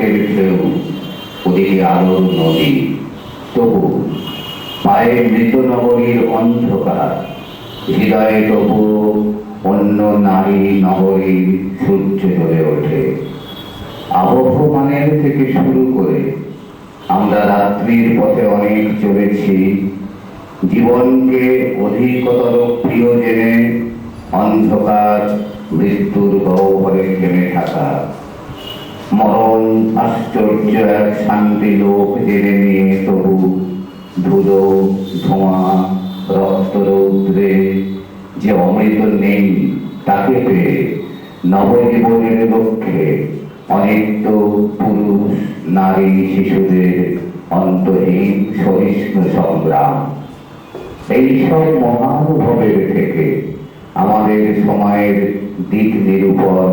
স্রোতের ঢেউ, ওদিকে আলোর নদী। তবু পায়ে মৃত নগরীর অন্ধকার, হৃদয়ে তবু অন্য নারী নগরীর সূর্য জ্বলে ওঠে। আবহমানের থেকে শুরু করে আমরা রাত্রির পথে অনেক চলেছি, জীবনকে অধিকতর প্রিয় জেনে অন্ধকার মৃত্যুর গহ্বরে থেমে থাকা, মরণ আশ্চর্য এক শান্তি লোক জেনে নিয়ে তবু ধুলো ধোঁয়া রক্ত রৌদ্রে যে অমৃত নেই তাকে পেয়ে নবজীবনের লক্ষ্যে অনিত্য পুরুষ নারী শিশুদের অন্তহীন সহিষ্ণু সংগ্রাম। এইসব মহানুভবের থেকে আমাদের সময়ের দিক নিরূপণ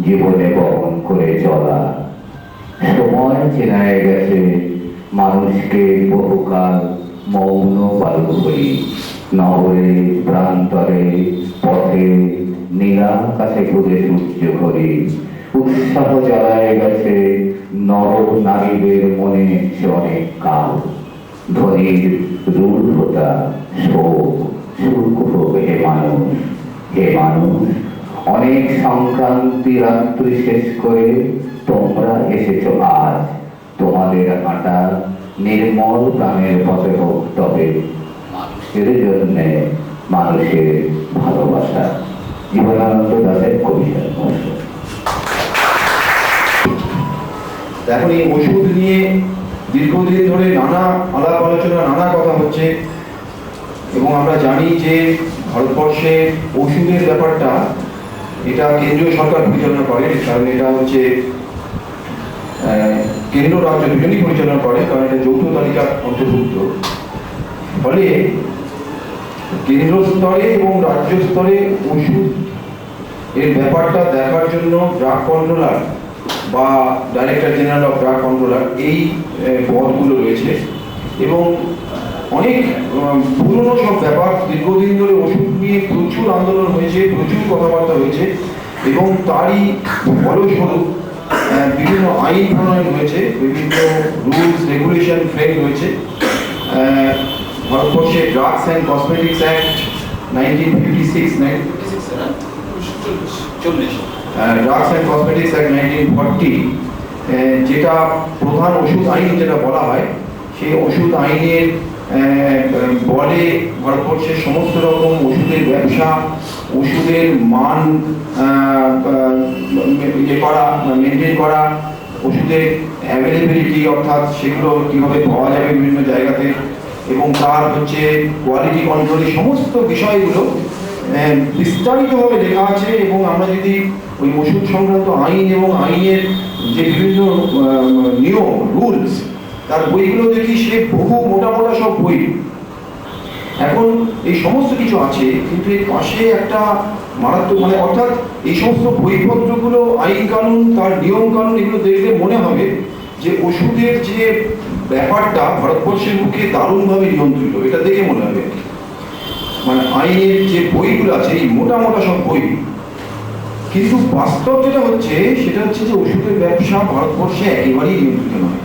জীবনে বহন করে চলা। সময় চেনায় গেছে মানুষকে বহুকাল মৌন বালুভরি, নগরে প্রান্তরে পথে নীলাকাশে ঘুরে সূর্য ঘড়ি। উৎসাহ জ্বালায় গেছে নর নারীদের মনে অনেক কাল। ধনীর রূঢ়তা শোক সুখ হোক হে মানুষ, হে মানুষ। অনেক সংক্রান্তি রাত্রি শেষ করে তোমরা এসেছ আজ, তোমাদের হাঁটা নির্মল প্রাণের পথে হোক তবে মানুষের জন্যে মানুষের ভালোবাসা। জীবনানন্দ দাশের কবিতা। এখন এই ওষুধ নিয়ে দীর্ঘদিন ধরে নানা আলাপ আলোচনা, নানা কথা হচ্ছে এবং আমরা জানি যে ভারতবর্ষে ওষুধের ব্যাপারটা এটা কেন্দ্রীয় সরকার পরিচালনা করে, কারণ এটা হচ্ছে কেন্দ্র রাজ্য দুজনই পরিচালনা করে, কারণ এটা যৌথ তালিকার অন্তর্ভুক্ত। ফলে কেন্দ্র স্তরে এবং রাজ্য স্তরে ওষুধ এর ব্যাপারটা দেখার জন্য ড্রাগ কন্ট্রোলার বা director general of drug controller এই পদগুলো রয়েছে এবং অনেক পুরনো সব ব্যাপার। দীর্ঘদিন ধরে ওষুধ নিয়ে প্রচুর আন্দোলন হয়েছে, প্রচুর কথাবার্তা হয়েছে এবং তারই ফলস্বরূপ বিভিন্ন আইন প্রণয়ন হয়েছে, বিভিন্ন রুলস রেগুলেশন ফ্রেম হয়েছে। ভারতবর্ষে drugs and cosmetics act 1956, drugs and cosmetics act 1940, যেটা প্রধান ওষুধ আইন যেটা বলা হয়, সেই ওষুধ আইনের বলে ভারতবর্ষের সমস্ত রকম ওষুধের ব্যবসা, ওষুধের মান ইয়ে করা, মেনটেন করা, ওষুধের অ্যাভেলেবিলিটি অর্থাৎ সেগুলো কীভাবে পাওয়া যাবে বিভিন্ন জায়গাতে, এবং তার হচ্ছে কোয়ালিটি কন্ট্রোল, সমস্ত বিষয়গুলো বিস্তারিতভাবে লেখা আছে। এবং আমরা যদি ওই ওষুধ সংক্রান্ত আইন এবং আইনের যে বিভিন্ন নিয়ম রুলস তার বইগুলো দেখি, সে বহু মোটা মোটা সব বই। এখন এই সমস্ত কিছু আছে, কিন্তু এর পাশে একটা মারাত্মক অর্থাৎ এই সমস্ত বইপত্রগুলো, আইন কানুন, তার নিয়ম কানুন, এগুলো দেখলে মনে হবে যে ওষুধের যে ব্যাপারটা ভারতবর্ষের মুখে দারুণভাবে নিয়ন্ত্রিত, এটা দেখে মনে হবে। আইনের যে বইগুলো আছে, এই মোটা মোটা সব বই, কিন্তু বাস্তব যেটা হচ্ছে সেটা হচ্ছে যে ওষুধের ব্যবসা ভারতবর্ষে একেবারেই নিয়ন্ত্রিত নয়।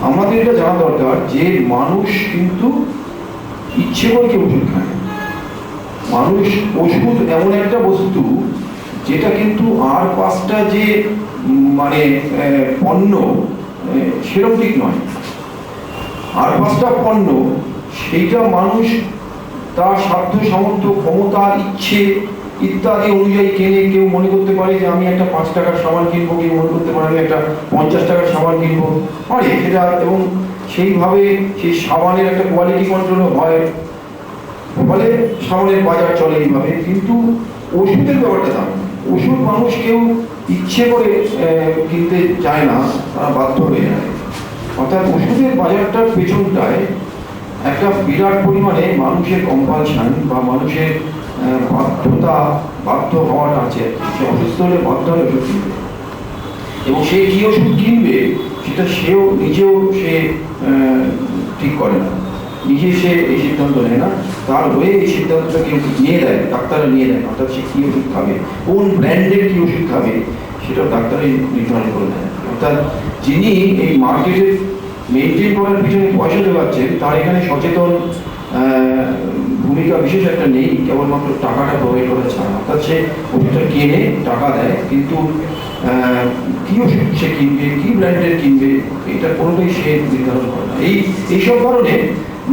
আমাদের এটা জানা দরকার যে মানুষ কিন্তু ইচ্ছে করে কেউ ওষুধ খায়। মানুষ ওষুধ এমন একটা বস্তু যেটা কিন্তু আর পাঁচটা যে পণ্য সেরকম ঠিক নয়। আর পাঁচটা পণ্য সেইটা মানুষ তার সাধ্য সামর্থ্য ক্ষমতা ইচ্ছে ইত্যাদি অনুযায়ী কেনে। কেউ মনে করতে পারে যে আমি একটা 5 টাকার সাবান কিনবো, কেউ মনে করতে পারে আমি একটা 50 টাকার সাবান কিনবো, পারে সেটা, এবং সেইভাবে সেই সাবানের একটা কোয়ালিটি কন্ট্রোলও হয়, ফলে সাবানের বাজার চলে এইভাবে। কিন্তু ওষুধের ব্যাপারটা দাম, ওষুধ মানুষ কেউ ইচ্ছে করে কিনতে চায় না, তারা বাধ্য হয়ে যায়। অর্থাৎ ওষুধের বাজারটার পেছনটায় একটা বিরাট পরিমাণে মানুষের কম্পালশন বা মানুষের বাধ্য হওয়াটা আছে। সে অসুস্থ হলে বাধ্য হলে ওষুধ কিনবে, এবং সে কি ওষুধ কিনবে সেটা নিজেও সে ঠিক করে না, নিজে সে এই সিদ্ধান্ত নেয় না, তার হয়ে এই সিদ্ধান্তটা কেউ নিয়ে দেয়, ডাক্তাররা নিয়ে দেয়। অর্থাৎ সে কি ওষুধ খাবে, কোন ব্র্যান্ডের কি ওষুধ খাবে, সেটা ডাক্তারই নির্ধারণ করে দেয়। অর্থাৎ যিনি এই মার্কেটে মেনটেন করার পিছনে পয়সা যোগাচ্ছেন তার এখানে সচেতন ভূমিকা বিশেষ একটা নেই, কেবলমাত্র টাকাটা প্রোভাইড করা ছাড়া। অর্থাৎ সে ওষুধটা কেনে টাকা দেয়, কিন্তু কি ওষুধ সে কিনবে, কি ব্র্যান্ডের কিনবে, এটা কোনোটাই সে নির্ধারণ করে না। এইসব কারণে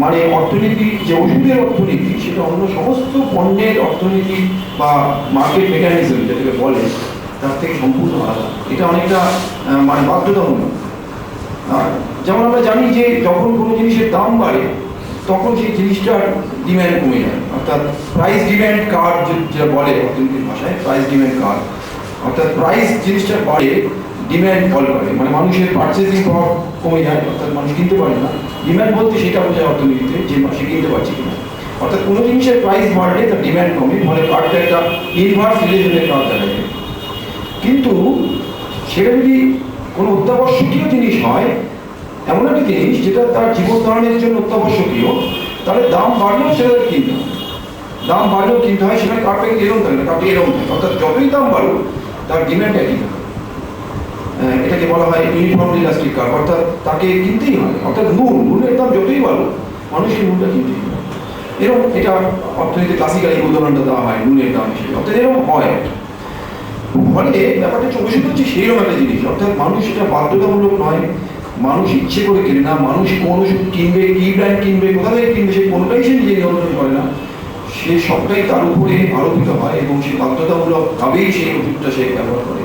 মানে অর্থনীতি, যে ওষুধের অর্থনীতি, সেটা অন্য সমস্ত পণ্যের অর্থনীতি বা মার্কেট মেকানিজম যেটাকে বলে তার থেকে সম্পূর্ণ আলাদা। এটা অনেকটা মানে বাধ্যতামূলক। যেমন আমরা জানি যে যখন কোনো জিনিসের দাম বাড়ে তখন সেই জিনিসটার ডিম্যান্ড কমে যায়, অর্থাৎ প্রাইস ডিম্যান্ড কার্ভ যেটা বলে অর্থনীতির ভাষায়, প্রাইস ডিম্যান্ড কার্ভ। অর্থাৎ প্রাইস জিনিসটা বাড়ে, ডিম্যান্ড ফল করে, মানে মানুষের পারচেসিং পাওয়ার কমে যায়, অর্থাৎ মানুষ কিনতে পারে না। ডিম্যান্ড বলতে সেটা বোঝায় অর্থনীতিতে যে সে কিনতে পারছে কিনা। অর্থাৎ কোনো জিনিসের প্রাইস বাড়লে তার ডিম্যান্ড কমে, ফলে কার্ভটা একটা ইনভার্স রিলেশনের কার্ভ দেখা যায়। কিন্তু সেটা যদি কোনো অত্যাবশ্যকীয় জিনিস হয়, এমন একটা জিনিস যেটা তার জীবন ধারণের জন্য অত্যাবশ্যকীয়, তাহলে দাম বাড়লেও সেটা কিনতে হয়। দাম বাড়লেও কিনতে হয়, সেখানে কার্ভটা কিন্তু এরকম থাকে না, কার্ভটা এরকম থাকে। অর্থাৎ যতই দাম বাড়ুক তার ডিম্যান্ড একই থাকে। এটাকে বলা হয় ইউনিফর্ম ইলাস্টিক কার্ভ, অর্থাৎ তাকে কিনতেই হয়। অর্থাৎ নুনের দাম যতই বাড়ুক মানুষের নুনটা কিনতেই হয়। এরকম এটা অর্থনীতি ক্লাসিক্যালি উদাহরণটা দেওয়া হয় নুনের দাম হিসেবে। অর্থাৎ এরকম হয়। ফলে ব্যাপারটা ওষুধ হচ্ছে সেইরকম একটা জিনিস, অর্থাৎ মানুষ এটা বাধ্যতামূলক নয়, মানুষ ইচ্ছে করে কিনে না। মানুষ কোন ওষুধ কিনবে, কি ব্র্যান্ড কিনবে, কোথা থেকে কিনবে, সে কোনোটাই সে নিজে নিয়ন্ত্রণ করে না। সে সবটাই তার উপরে আরোপিত হয় এবং সে বাধ্যতামূলকভাবেই সেই ওষুধটা সে ব্যবহার করে।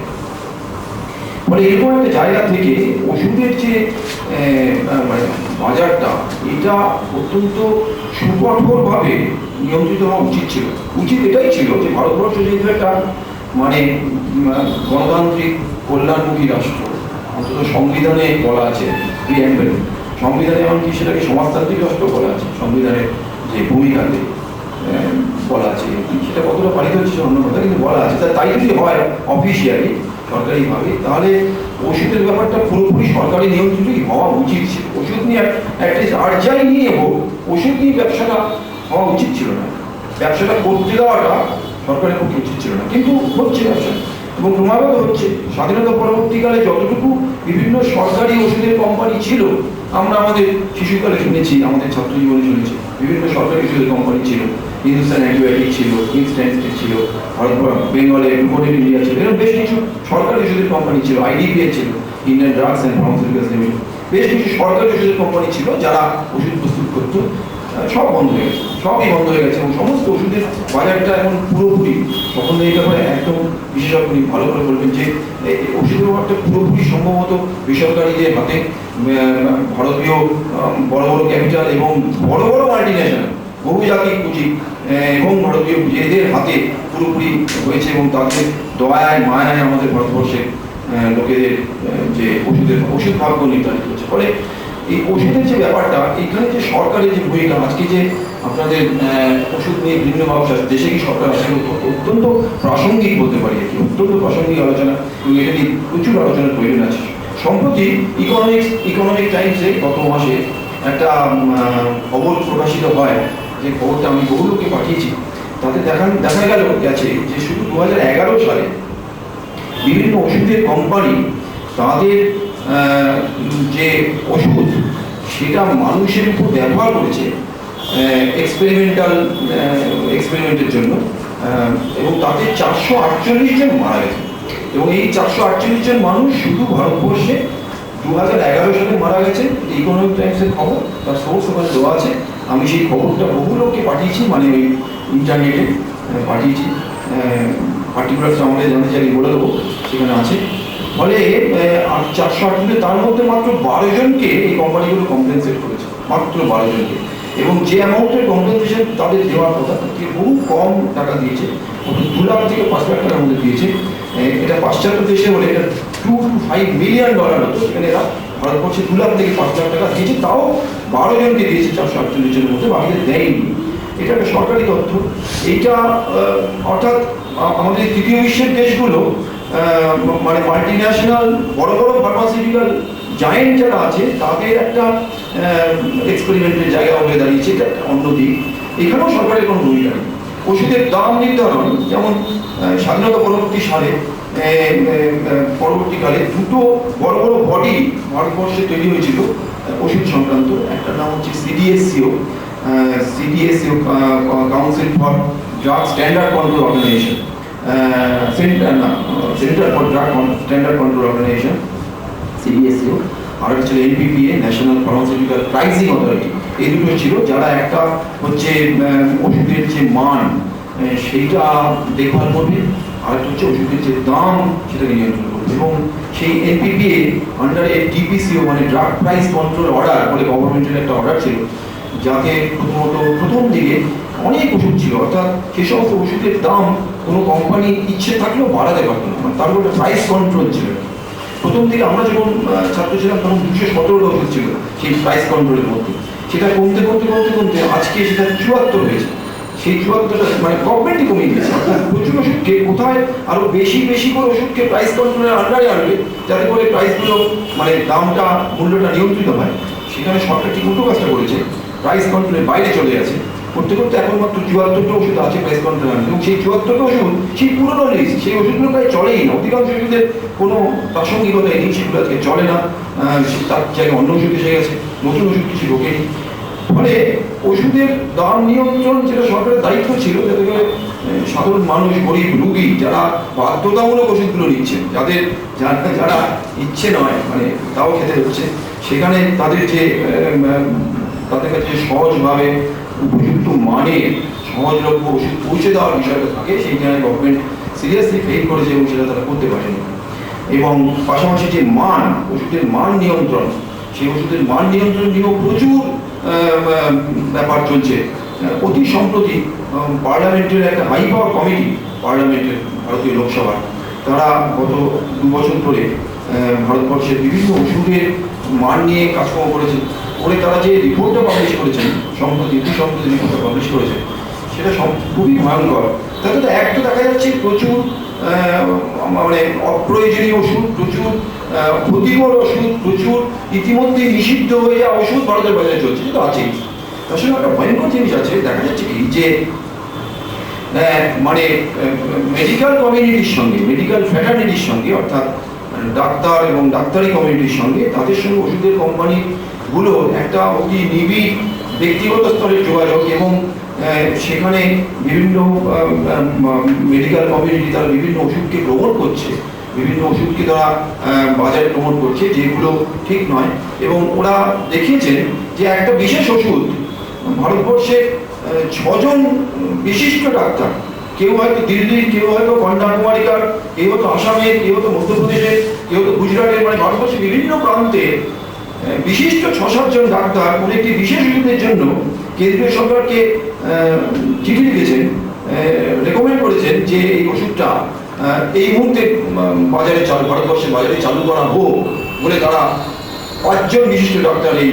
মানে এরকম একটা জায়গা থেকে ওষুধের যে মানে বাজারটা, এটা অত্যন্ত সুকঠোরভাবে নিয়ন্ত্রিত হওয়া উচিত ছিল। উচিত এটাই ছিল যে ভারতবর্ষ যেহেতু একটা মানে গণতান্ত্রিক কল্যাণমুখী রাষ্ট্র, অন্তত সংবিধানে বলা আছে, সংবিধানে এমনকি সেটাকে সমাজতান্ত্রিক রাষ্ট্র বলা আছে, সংবিধানের যে ভূমিকাতে বলা আছে, সেটা কতটা পালিত হচ্ছে অন্য কথা, কিন্তু বলা আছে। তাই যদি হয় অফিসিয়ালি সরকারিভাবে, তাহলে ওষুধের ব্যাপারটা পুরোপুরি সরকারি নিয়ন্ত্রিতই হওয়া উচিত ছিল। ওষুধ নিয়ে অ্যাটলিস্ট আর যাই নিয়ে হোক, ওষুধ নিয়ে ব্যবসাটা হওয়া উচিত ছিল না। ব্যবসাটা করতে দেওয়াটা সরকারের পক্ষে উচিত ছিল না, কিন্তু হচ্ছে ব্যবসা এবং ক্রমাগত হচ্ছে। স্বাধীনতা পরবর্তীকালে যতটুকু বিভিন্ন সরকারি ওষুধের কোম্পানি ছিল, আমরা আমাদের শিশুকালে শুনেছি, আমাদের ছাত্র জীবনে শুনেছি, বিভিন্ন সরকারি ওষুধের কোম্পানি ছিল। হিন্দুস্তান অ্যান্টিবায়োটিক ছিল, ইনস্ট্যান্ট ছিল, বেঙ্গলে গ্লুকোডিন ইন্ডিয়া ছিল, এরকম বেশ কিছু সরকারি ওষুধের কোম্পানি ছিল। আইডিপিএ ছিল, Indian drugs and pharmaceuticals limited. বেশ কিছু সরকারি ওষুধের কোম্পানি ছিল যারা ওষুধ প্রস্তুত করতো। সব বন্ধ হয়ে গেছে, সবই বন্ধ হয়ে গেছে এবং সমস্ত ওষুধের বাজারটা এখন পুরোপুরি, তখন এই ব্যাপারে একদম বিশেষজ্ঞ ভালো করে বলবেন যে ওষুধের ব্যাপারটা পুরোপুরি সম্ভবত বেসরকারিদের হাতে। ভারতীয় বড় বড় ক্যাপিটাল এবং বড় বড় মাল্টিন্যাশনাল বহুজাতিক পুঁজি এবং ভারতীয় এদের হাতে পুরোপুরি হয়েছে এবং তাদের দয়ায় মায়ায় আমাদের ভারতবর্ষের লোকেদের যে ওষুধ ভাগ্য নির্ধারিত হচ্ছে। ফলে এই ওষুধের যে ব্যাপারটা, এইখানে যে সরকারের যে ভূমিকা, আজকে যে আপনাদের ওষুধ নিয়ে বিভিন্ন মানুষ আছে, দেশে কি সরকার আসলে অত্যন্ত প্রাসঙ্গিক বলতে পারি, অত্যন্ত প্রাসঙ্গিক আলোচনা এবং এটা নিয়ে প্রচুর আলোচনার প্রয়োজন আছে। সম্প্রতি ইকোনমিক টাইমসে গত মাসে একটা খবর প্রকাশিত হয়, যে খবরটা আমি বহু লোককে পাঠিয়েছি। তাতে দেখা গেছে যে শুধু 2011 সালে বিভিন্ন ওষুধের কোম্পানি তাদের যে ওষুধ সেটা মানুষের উপর ব্যবহার করেছে এক্সপেরিমেন্টের জন্য, এবং তাতে 448 জন মারা গেছে। এবং এই 448 জন মানুষ শুধু ভারতবর্ষে 2011 সালে মারা গেছে। ইকোনমিক টাইমসের খবর, তার সোর্স ওখানে দেওয়া আছে। আমি সেই খবরটা বহু লোককে পাঠিয়েছি, মানে ওই ইন্টারনেটে পাঠিয়েছি। পার্টিকুলার আমাদের জানতে চাইলে বলে দেবো, সেখানে আছে। ফলে 408, তার মধ্যে মাত্র 12 জনকে এই কোম্পানিগুলো কম্পেনসেট করেছে, মাত্র 12 জনকে। এবং যে অ্যামাউন্টের কম্পেনসেশন তাদের দেওয়ার কথা, তার থেকে বহু কম টাকা দিয়েছে, 2 লাখ থেকে 5 লাখ টাকার মধ্যে দিয়েছে। এটা পাশ্চাত্য দেশে হলে এটা $2 to $5 মিলিয়ন হতো, সেখানে এরা ভারতবর্ষে 2 লাখ থেকে 5 লাখ টাকা দিয়েছে, তাও 12 জনকে দিয়েছে 448 জনের মধ্যে, বাকিদের দেয়নি। এটা একটা সরকারি তথ্য। এইটা অর্থাৎ আমাদের তৃতীয় বিশ্বের দেশগুলো মানে মাল্টিন্যাশনাল বড় বড় ফার্মাসিউটিক্যাল জায়েন্ট যারা আছে, তাদের একটা এক্সপেরিমেন্টের জায়গা হয়ে দাঁড়িয়েছে। এটা একটা অন্য দিক। এখানেও সরকারের কোনো ভূমিকা নেই। ওষুধের দাম নির্ধারণ, যেমন স্বাধীনতা পরবর্তী সালে পরবর্তীকালে দুটো বড় বড় বডি ভারতবর্ষে তৈরি হয়েছিল ওষুধ সংক্রান্ত। একটা নাম হচ্ছে CDSCO, council for drug standard control organisation, centre for drug standard control organisation, CDSCO. আর একটা ছিল NPPA, national pharmaceutical pricing authority. এই দুটো ছিল যারা একটা হচ্ছে ওষুধের যে মান সেইটা দেখভাল করবে, আর একটা হচ্ছে ওষুধের যে দাম সেটাকে নিয়ন্ত্রণ করবে। এবং সেই এনপিপিএ আন্ডারে ডিপিসিও মানে ড্রাগ প্রাইস কন্ট্রোল অর্ডার বলে গভর্নমেন্টের একটা অর্ডার ছিল, যাতে প্রথম দিকে অনেক ওষুধ ছিল, অর্থাৎ সেই সমস্ত ওষুধের দাম কোনো কোম্পানি ইচ্ছে থাকলেও বাড়াতে পারতো না, মানে তার উপর প্রাইস কন্ট্রোল ছিল। প্রথম দিকে আমরা যখন ছাত্র ছিলাম তখন 217টা ওষুধ ছিল সেই প্রাইস কন্ট্রোলের মধ্যে, সেটা কমতে কমতে কমতে কমতে আজকে সেটা 74 হয়েছে। সেই 74টা মানে গভর্নমেন্টই কমিয়ে দিয়েছে। প্রচুর ওষুধকে কোথায় আরো বেশি বেশি করে ওষুধকে প্রাইস কন্ট্রোলের আন্ডারে আনবে, যাতে করে প্রাইসগুলো মানে দামটা মূল্যটা নিয়ন্ত্রিত হয়, সেখানে সরকার ঠিক উল্টো কাজটা করেছে, প্রাইস কন্ট্রোলের বাইরে চলে গেছে। করতে করতে এখন মাত্র 74টা ওষুধ আছে প্রাইস কন্ট্রোল, এবং সেই 74টা ওষুধ সেই পুরোনো লিস্ট, সেই ওষুধগুলো প্রায় চলেই না। অধিকাংশ ওষুধের কোনো প্রাসঙ্গিকতা নেই, সেগুলো আজকে চলে না, তার জায়গায় অন্য ওষুধ এসে গেছে, নতুন ওষুধ কিছু ঢোকেনি। ফলে ওষুধের দাম নিয়ন্ত্রণ যেটা সরকারের দায়িত্ব ছিল, যাতে করে সাধারণ মানুষ, গরিব রুগী যারা বাধ্যতামূলক ওষুধগুলো নিচ্ছেন, যারা ইচ্ছে নয় মানে তাও খেতে হচ্ছে, সেখানে তাদের যে তাদের কাছে সহজভাবে উপযুক্ত মানে সহজলভ্য ওষুধ পৌঁছে দেওয়ার বিষয়টা থাকে, সেইখানে গভর্নমেন্ট সিরিয়াসলি ফেল করেছে এবং সেটা তারা করতে পারেনি। এবং পাশাপাশি যে মান, ওষুধের মান নিয়ন্ত্রণ, সেই ওষুধের মান নিয়ন্ত্রণ নিয়েও প্রচুর ব্যাপার চলছে। অতি সম্প্রতি পার্লামেন্টের একটা হাই পাওয়ার কমিটি, পার্লামেন্টের ভারতীয় লোকসভার, তারা গত 2 বছর ধরে ভারতবর্ষের বিভিন্ন ওষুধের মান নিয়ে কাজকর্ম করেছে। করে তারা যে রিপোর্টটা পাবলিশ করেছেন, সম্প্রতি রিপোর্টটা পাবলিশ করেছেন, সেটা খুবই ভয়ঙ্কর। তাতে তো একটা দেখা যাচ্ছে প্রচুর মানে অপ্রয়োজনীয় ওষুধ, প্রচুর ক্ষতিকর ওষুধ, প্রচুর ইতিমধ্যে নিষিদ্ধ হয়ে যাওয়া ওষুধ ভারতের বাজারে চলছে, সেটা আছেই। তার সঙ্গে একটা ভয়ঙ্কর জিনিস আছে, দেখা যাচ্ছে কি যে মানে মেডিকেল কমিউনিটির সঙ্গে, মেডিকেল ফ্র্যাটার্নিটির সঙ্গে, অর্থাৎ ডাক্তার এবং ডাক্তারি কমিউনিটির সঙ্গে, তাদের সঙ্গে ওষুধের কোম্পানিগুলো একটা অতি নিবিড় ব্যক্তিগত স্তরের যোগাযোগ, এবং সেখানে বিভিন্ন মেডিকেল কমিউনিটি তারা বিভিন্ন ওষুধকে প্রমোট করছে, বিভিন্ন ওষুধকে তারা বাজারে প্রমোট করছে, যেগুলো ঠিক নয়। এবং ওরা দেখিয়েছেন যে একটা বিশেষ ওষুধ ভারতবর্ষে 6 জন বিশিষ্ট ডাক্তার, কেউ হয়তো দিল্লির, কেউ হয়তো কন্যাকুমারিকার, কেউ হয়তো আসামের, কেউ হয়তো মধ্যপ্রদেশের, কেউ হয়তো গুজরাটের, মানে ভারতবর্ষের বিভিন্ন প্রান্তে বিশিষ্ট 6-7 জন ডাক্তার কোনো একটি বিশেষ ওষুধের জন্য কেন্দ্রীয় সরকারকে চিঠি লিখেছেন, রেকমেন্ড করেছেন যে এই ওষুধটা এই মুহূর্তে ভারতবর্ষের বাজারে চালু করা হোক বলে তারা 5 জন বিশিষ্ট ডাক্তার এই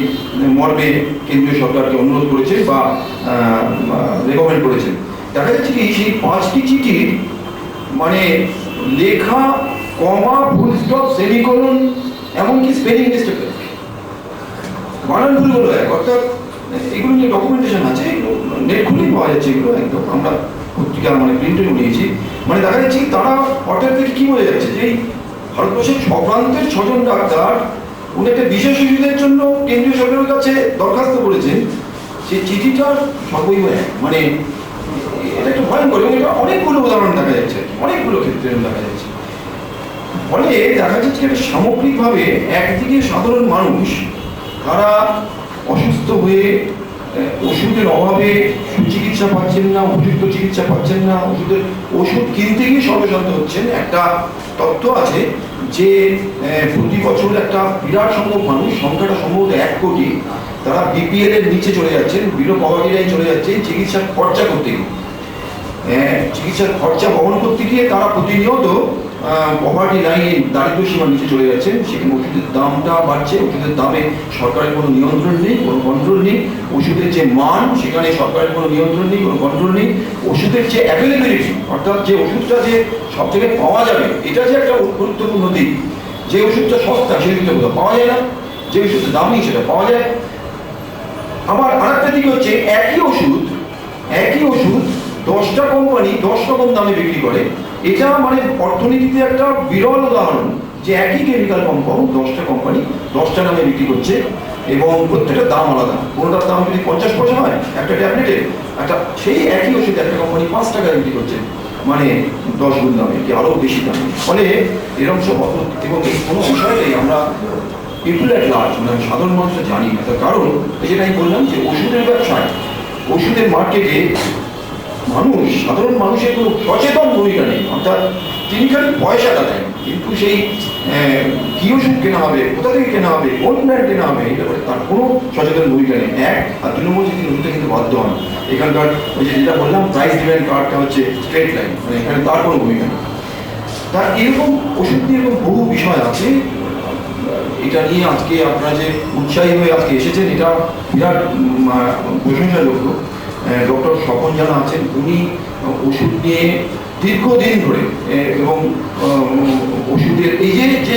মর্মে কেন্দ্রীয় সরকারকে অনুরোধ করেছেন বা রেকমেন্ড করেছেন। দেখা যাচ্ছে কি সেই 5টি চিঠির মানে লেখা, কমা, ফুল স্টপ, সেমিকোলন, এমনকি স্পেলিং মিস্টেক, বানান ভুলগুলো এক, অর্থাৎ এগুলো নিয়ে ডকুমেন্টেশন আছে, নেট খুলেই পাওয়া যাচ্ছে এগুলো, একদম আমরা পত্রিকা মানে প্রিন্টেও নিয়েছি। মানে দেখা যাচ্ছে তারা অর্থাৎ থেকে কি বোঝা যাচ্ছে যে এই ভারতবর্ষের 6 প্রান্তের 6 জন ডাক্তার উনি একটা বিশেষ ওষুধের জন্য কেন্দ্রীয় সরকারের কাছে দরখাস্ত করেছেন, সেই চিঠিটার সবই এক, মানে এটা একটা ভয়ঙ্কর। এবং এটা অনেকগুলো উদাহরণ দেখা যাচ্ছে, অনেকগুলো ক্ষেত্রে দেখা যাচ্ছে। ফলে দেখা যাচ্ছে এটা সামগ্রিকভাবে একদিকে সাধারণ মানুষ তারা অসুস্থ হয়ে ওষুধের অভাবে সুচিকিৎসা পাচ্ছেন না, উপযুক্ত চিকিৎসা পাচ্ছেন না, ওষুধ কিনতে গিয়ে সর্বশান্ত হচ্ছেন। একটা তথ্য আছে যে প্রতি বছর একটা বিরাট সংখ্যক মানুষ, সংখ্যাটা সম্ভবত 1 কোটি, তারা বিপিএল এর নিচে চলে যাচ্ছেন, বিলো পভার্টি লাইন চলে যাচ্ছেন চিকিৎসার খরচা করতে গিয়ে। চিকিৎসার খরচা বহন করতে গিয়ে তারা প্রতিনিয়ত পভার্টি লাইন, দারিদ্র সীমার নিচে চলে যাচ্ছে। সেখানে ওষুধের দামটা বাড়ছে, ওষুধের দামে সরকারের কোনো নিয়ন্ত্রণ নেই, কোনো কন্ট্রোল নেই। ওষুধের যে মান, সেখানে সরকারের কোনো নিয়ন্ত্রণ নেই, কোনো কন্ট্রোল নেই। ওষুধের যে অ্যাভেলেবিলিটি, অর্থাৎ যে ওষুধটা যে সব জায়গায় পাওয়া যাবে, এটা যে একটা গুরুত্বপূর্ণ দিক। যে ওষুধটা সস্তা সেই ওষুধটা কোথাও পাওয়া যায় না, যে ওষুধের দামি সেটা পাওয়া যায়। আবার আরেকটা দিক হচ্ছে একই ওষুধ 10টা কোম্পানি 10 রকম দামে বিক্রি করে, এটা মানে অর্থনীতিতে একটা বিরল উদাহরণ যে একই কেমিক্যাল কম্পাউন্ড 10টা কোম্পানি 10টা নামে বিক্রি করছে এবং প্রত্যেকটা দাম আলাদা। কোনটার দাম যদি 50 পয়সা হয় একটা ট্যাবলেটে, একটা সেই একই ওষুধ একটা কোম্পানি 5 টাকায় বিক্রি করছে, মানে 10 গুণ দামে কি আরও বেশি দামে। ফলে এরকম সব এবং এই কোনো বিষয়টাই আমরা পিপুল অ্যাট লার্জ মানে সাধারণ মানুষরা জানি না। তার কারণ এই যেটা আমি বললাম যে ওষুধের ব্যবসায়, ওষুধের মার্কেটে মানুষ, সাধারণ মানুষের কোনো সচেতন ভূমিকা নেই। অর্থাৎ তিনি খালি পয়সাটা দেন, কিন্তু সেই কি ওষুধ কেনা হবে, কোথা থেকে কেনা হবে, কোন ব্র্যান্ড কেনা হবে, এটা করে তার কোনো সচেতন ভূমিকা নেই। এক আর 2 নম্বর তিনি ওষুধটা কিন্তু বাধ্য হন। এখানকার ওই যে যেটা বললাম প্রাইস ডিমান্ড কার্ডটা হচ্ছে স্ট্রেট লাইন, মানে এখানে তার কোনো ভূমিকা নেই। তা এরকম ওষুধ নিয়ে এরকম বহু বিষয় আছে। এটা নিয়ে আজকে আপনারা যে উৎসাহী হয়ে আজকে এসেছেন এটা বিরাট প্রশংসাযোগ্য। ডক্টর স্বপন জানা আছেন, উনি ওষুধ নিয়ে দীর্ঘদিন ধরে এবং ওষুধের এই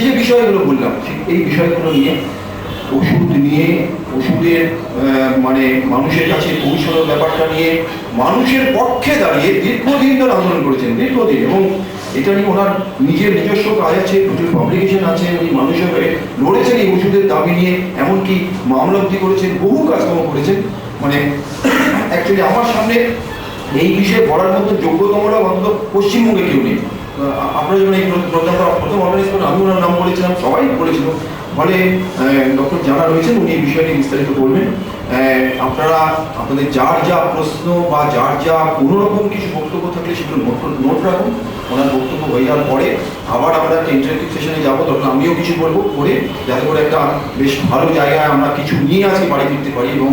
যে বিষয়গুলো বললাম এই বিষয়গুলো নিয়ে ওষুধের মানে মানুষের কাছে পৌঁছানোর ব্যাপারটা নিয়ে মানুষের পক্ষে দাঁড়িয়ে দীর্ঘদিন ধরে আন্দোলন করেছেন, দীর্ঘদিন। এবং এটা নিয়ে ওনার নিজস্ব কাজ আছে, প্রচুর পাবলিকেশন আছে, উনি মানুষের হয়ে লড়েছেন এই ওষুধের দাবি নিয়ে, এমনকি মামলা অবধি করেছেন, বহু কাজকর্ম করেছেন। মানে অ্যাকচুয়ালি আমার সামনে এই বিষয়ে বলার মতো যোগ্যতমরা অন্তত পশ্চিমবঙ্গে কেউ নেই। আপনারা যখন এই প্রোগ্রামটা প্রথম অর্গানাইজ করেন আমি ওনার নাম বলেছিলাম, সবাই বলেছিল। ফলে ডক্টর জানা রয়েছেন, উনি এই বিষয়টি বিস্তারিত বলবেন। আপনারা আপনাদের যার যা প্রশ্ন বা যার যা কোনোরকম কিছু বক্তব্য থাকলে সেগুলো নোট রাখুন। ওনার বক্তব্য হয়ে যাওয়ার পরে আবার আমরা একটা ইন্টারেক্টিভ সেশনে যাবো, তখন আমিও কিছু বলবো করে, যাতে করে একটা বেশ ভালো জায়গায় আমরা কিছু নিয়ে আজকে বাড়ি ফিরতে পারি এবং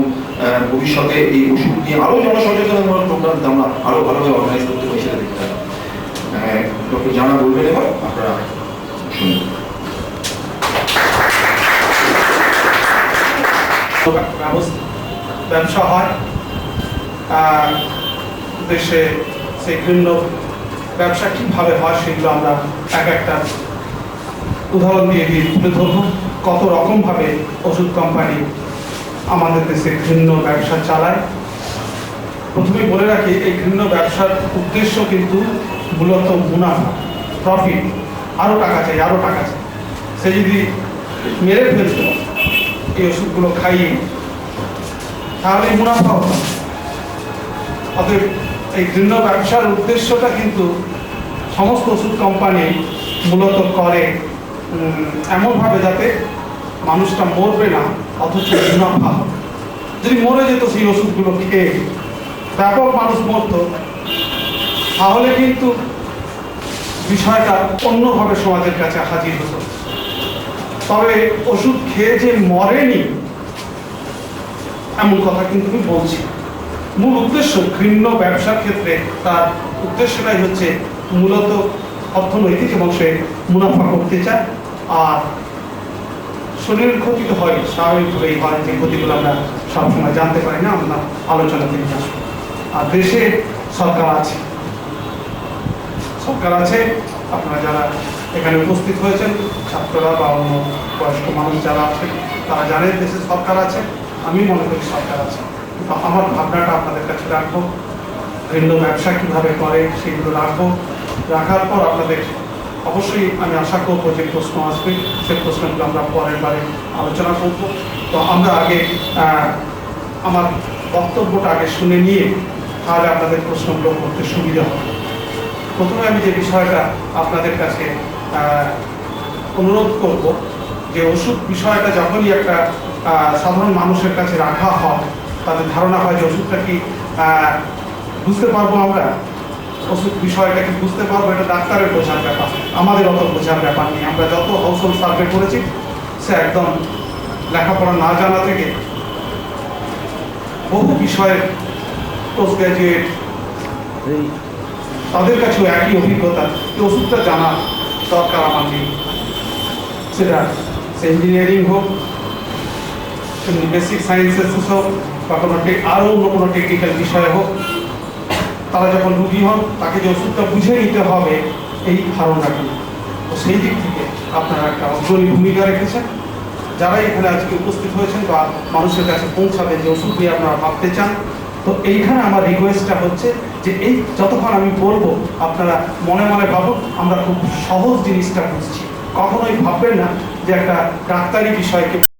ভবিষ্যতে এই ওষুধ নিয়ে আরও জনসচেতনমূলক প্রোগ্রাম আমরা আরও ভালোভাবে অর্গানাইজ করতে পারি সেটা দেখতে হবে। ডক্টর জানা বলবেন এবার, আপনারা শুনুন। ব্যবসা হয় দেশে, সেই ঘৃণ্য ব্যবসা কীভাবে হয় সেগুলো আমরা একটা উদাহরণ দিয়ে তুলে ধরবো। কত রকমভাবে ওষুধ কোম্পানি আমাদের দেশে ঘৃণ্য ব্যবসা চালায়। প্রথমে বলে রাখি, এই ঘৃণ্য ব্যবসার উদ্দেশ্য কিন্তু মূলত মুনাফা, প্রফিট, আরও টাকা চাই, আরও টাকা চাই। সে যদি মেরে ফেলতো এই ওষুধগুলো খাইয়ে, তাহলে মুনাফা হতো। অতএব এই ঘৃণ্য ব্যবসার উদ্দেশ্যটা কিন্তু সমস্ত ওষুধ কোম্পানি মূলত করে এমনভাবে যাতে মানুষটা মরবে না, অথচ মুনাফা হবে। যদি মরে যেত সেই ওষুধগুলো খেয়ে, ব্যাপক মানুষ মরত, তাহলে কিন্তু বিষয়টা অন্যভাবে সমাজের কাছে হাজির হতো। তবে ওষুধ খেয়ে যে মরেনি এমন কথা কিন্তু আমি বলছি। মূল উদ্দেশ্য ঘৃণ্য ব্যবসার ক্ষেত্রে তার উদ্দেশ্যটাই হচ্ছে মূলত অর্থনৈতিক, এবং সে মুনাফা করতে চায়। আর শরীরের ক্ষতি তো হয়, স্বাভাবিকভাবেই হয়, যে ক্ষতিগুলো আমরা সবসময় জানতে পারি না, আমরা আলোচনা থেকে আসবো। আর দেশে সরকার আছে, আপনারা যারা এখানে উপস্থিত হয়েছেন, ছাত্ররা বা অন্য বয়স্ক মানুষ যারা আছেন তারা জানেন দেশে সরকার আছে। আমি মনে করি সরকার আছে, তো আমার ভাবনাটা আপনাদের কাছে রাখবো। ঘৃণ্য ব্যবসা কীভাবে করে সেগুলো রাখার পর আপনাদের অবশ্যই আমি আশা করবো যে প্রশ্ন আসবে, সেই প্রশ্নগুলো আমরা পরের বারে আলোচনা করব। তো আমরা আগে আমার বক্তব্যটা আগে শুনে নিয়ে তাহলে আপনাদের প্রশ্নগুলো করতে সুবিধা হবে। প্রথমে আমি যে বিষয়টা আপনাদের কাছে অনুরোধ করব, যে ওষুধ বিষয়টা যখনই একটা সাধারণ মানুষের কাছে রাখা হয়, তাদের ধারণা হয় যে ওষুধটা কি বুঝতে পারবো, আমরা ওষুধ বিষয়টা কি বুঝতে পারবো, এটা ডাক্তারের বোঝার ব্যাপার, আমাদের অত বোঝার ব্যাপার নেই। আমরা যত হাউসহোল্ড সার্ভে করেছি, সে একদম লেখাপড়া না জানা থেকে বহু বিষয়ের পোস্ট গ্র্যাজুয়েট, তাদের কাছেও একই অভিজ্ঞতা, এই ওষুধটা জানা দরকার আমার নেই। সেটা ইঞ্জিনিয়ারিং হোক, বেসিক সায়েন্সেস হোক, বা কোনো আরও অন্য কোনো টেকনিক্যাল বিষয় হোক, তারা যখন রুগী হন তাকে যে ওষুধটা বুঝে নিতে হবে এই ধারণাটি, তো সেই দিক থেকে আপনারা একটা অগ্রণী ভূমিকা রেখেছেন। যারা এখানে আজকে উপস্থিত হয়েছেন বা মানুষের কাছে পৌঁছাবে যে ওষুধ নিয়ে আপনারা ভাবতে চান, তো তো এইখানে আমার রিকোয়েস্টটা হচ্ছে যে এই যতক্ষণ আমি বলবো আপনারা মনে মনে ভাবুন আমরা খুব সহজ জিনিসটা বুঝছি, কখনোই ভাববেন না যে একটা ডাক্তারি বিষয়কে